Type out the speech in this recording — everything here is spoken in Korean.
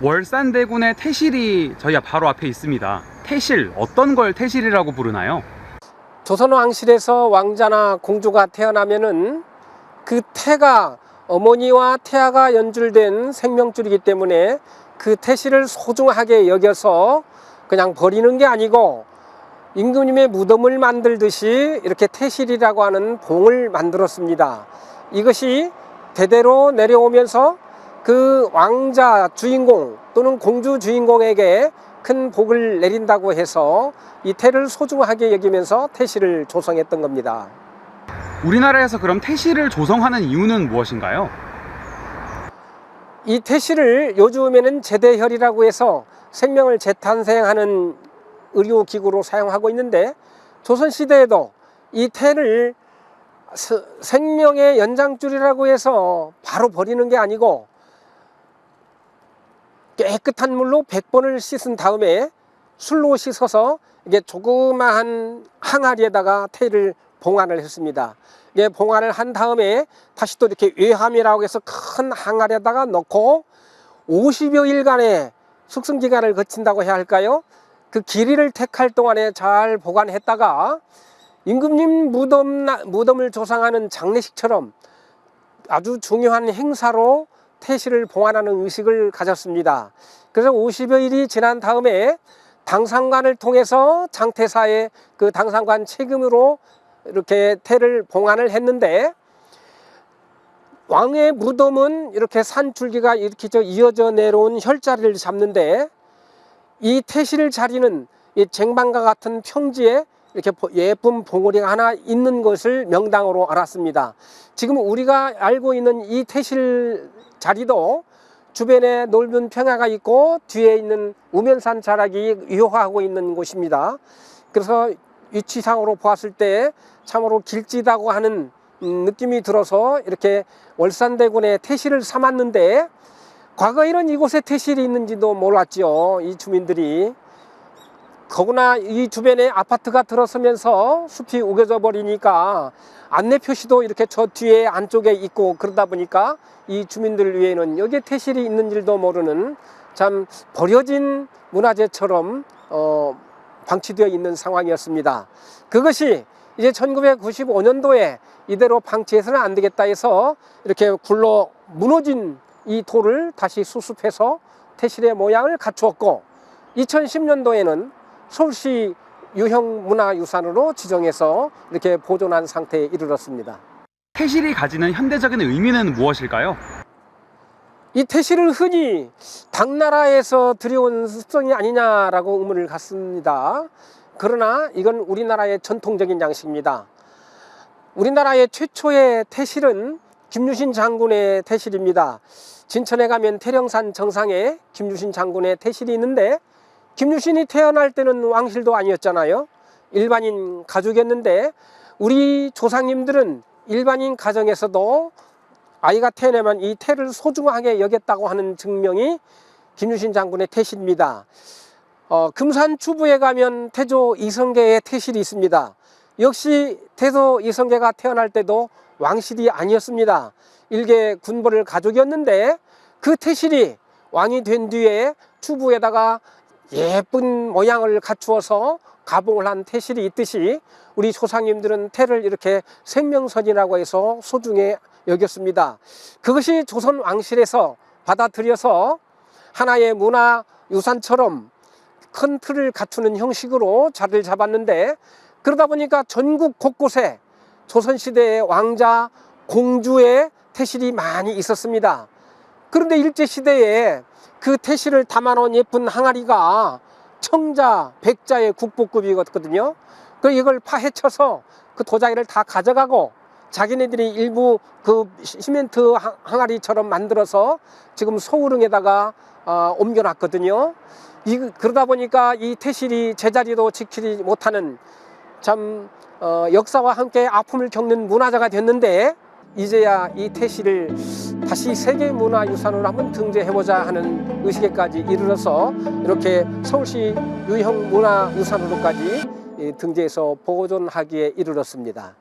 월산대군의 태실이 저희 바로 앞에 있습니다. 태실, 어떤 걸 태실이라고 부르나요? 조선 왕실에서 왕자나 공주가 태어나면은 그 태가 어머니와 태아가 연줄된 생명줄이기 때문에 그 태실을 소중하게 여겨서 그냥 버리는 게 아니고 임금님의 무덤을 만들듯이 이렇게 태실이라고 하는 봉을 만들었습니다. 이것이 대대로 내려오면서 그 왕자 주인공 또는 공주 주인공에게 큰 복을 내린다고 해서 이 태를 소중하게 여기면서 태실을 조성했던 겁니다. 우리나라에서 그럼 태실을 조성하는 이유는 무엇인가요? 이 태실을 요즘에는 제대혈이라고 해서 생명을 재탄생하는 의료기구로 사용하고 있는데, 조선시대에도 이 태를 생명의 연장줄이라고 해서 바로 버리는 게 아니고 깨끗한 물로 100번을 씻은 다음에 술로 씻어서 이게 조그마한 항아리에다가 태를 봉안을 했습니다. 이게 봉안을 한 다음에 다시 또 이렇게 외함이라고 해서 큰 항아리에다가 넣고 50여일간의 숙성기간을 거친다고 해야 할까요? 그 길이를 택할 동안에 잘 보관했다가 임금님 무덤을 조상하는 장례식처럼 아주 중요한 행사로 태실을 봉안하는 의식을 가졌습니다. 그래서 50여일이 지난 다음에 당상관을 통해서 장태사의 그 당상관 책임으로 이렇게 태를 봉안을 했는데, 왕의 무덤은 이렇게 산줄기가 이렇게 이어져 내려온 혈자리를 잡는데, 이 태실 자리는 이 쟁반과 같은 평지에 이렇게 예쁜 봉우리가 하나 있는 것을 명당으로 알았습니다. 지금 우리가 알고 있는 이 태실 자리도 주변에 넓은 평야가 있고 뒤에 있는 우면산 자락이 유화하고 있는 곳입니다. 그래서 위치상으로 보았을 때 참으로 길지다고 하는 느낌이 들어서 이렇게 월산대군의 태실을 삼았는데, 과거에는 이곳에 태실이 있는지도 몰랐죠, 이 주민들이. 더구나 이 주변에 아파트가 들어서면서 숲이 우겨져 버리니까 안내 표시도 이렇게 저 뒤에 안쪽에 있고 그러다 보니까 이 주민들 위에는 여기에 태실이 있는 줄도 모르는 참 버려진 문화재처럼 방치되어 있는 상황이었습니다. 그것이 이제 1995년도에 이대로 방치해서는 안 되겠다 해서 이렇게 굴러 무너진 이 돌을 다시 수습해서 태실의 모양을 갖추었고, 2010년도에는 서울시 유형문화유산으로 지정해서 이렇게 보존한 상태에 이르렀습니다. 태실이 가지는 현대적인 의미는 무엇일까요? 이 태실을 흔히 당나라에서 들여온 습성이 아니냐라고 의문을 갖습니다. 그러나 이건 우리나라의 전통적인 양식입니다. 우리나라의 최초의 태실은 김유신 장군의 태실입니다. 진천에 가면 태령산 정상에 김유신 장군의 태실이 있는데, 김유신이 태어날 때는 왕실도 아니었잖아요. 일반인 가족이었는데, 우리 조상님들은 일반인 가정에서도 아이가 태어나면 이 태를 소중하게 여겼다고 하는 증명이 김유신 장군의 태실입니다. 금산 추부에 가면 태조 이성계의 태실이 있습니다. 역시 태조 이성계가 태어날 때도 왕실이 아니었습니다. 일개 군벌을 가족이었는데, 그 태실이 왕이 된 뒤에 추부에다가 예쁜 모양을 갖추어서 가봉을 한 태실이 있듯이 우리 조상님들은 태를 이렇게 생명선이라고 해서 소중히 여겼습니다. 그것이 조선 왕실에서 받아들여서 하나의 문화유산처럼 큰 틀을 갖추는 형식으로 자리를 잡았는데, 그러다 보니까 전국 곳곳에 조선시대의 왕자, 공주의 태실이 많이 있었습니다. 그런데 일제시대에 그 태실을 담아놓은 예쁜 항아리가 청자, 백자의 국보급이었거든요. 그래서 이걸 파헤쳐서 그 도자기를 다 가져가고 자기네들이 일부 그 시멘트 항아리처럼 만들어서 지금 소우릉에다가 옮겨놨거든요. 그러다 보니까 이 태실이 제자리도 지키지 못하는 참 역사와 함께 아픔을 겪는 문화재가 됐는데, 이제야 이 태실을 다시 세계문화유산으로 한번 등재해보자 하는 의식에까지 이르러서 이렇게 서울시 유형문화유산으로까지 등재해서 보존하기에 이르렀습니다.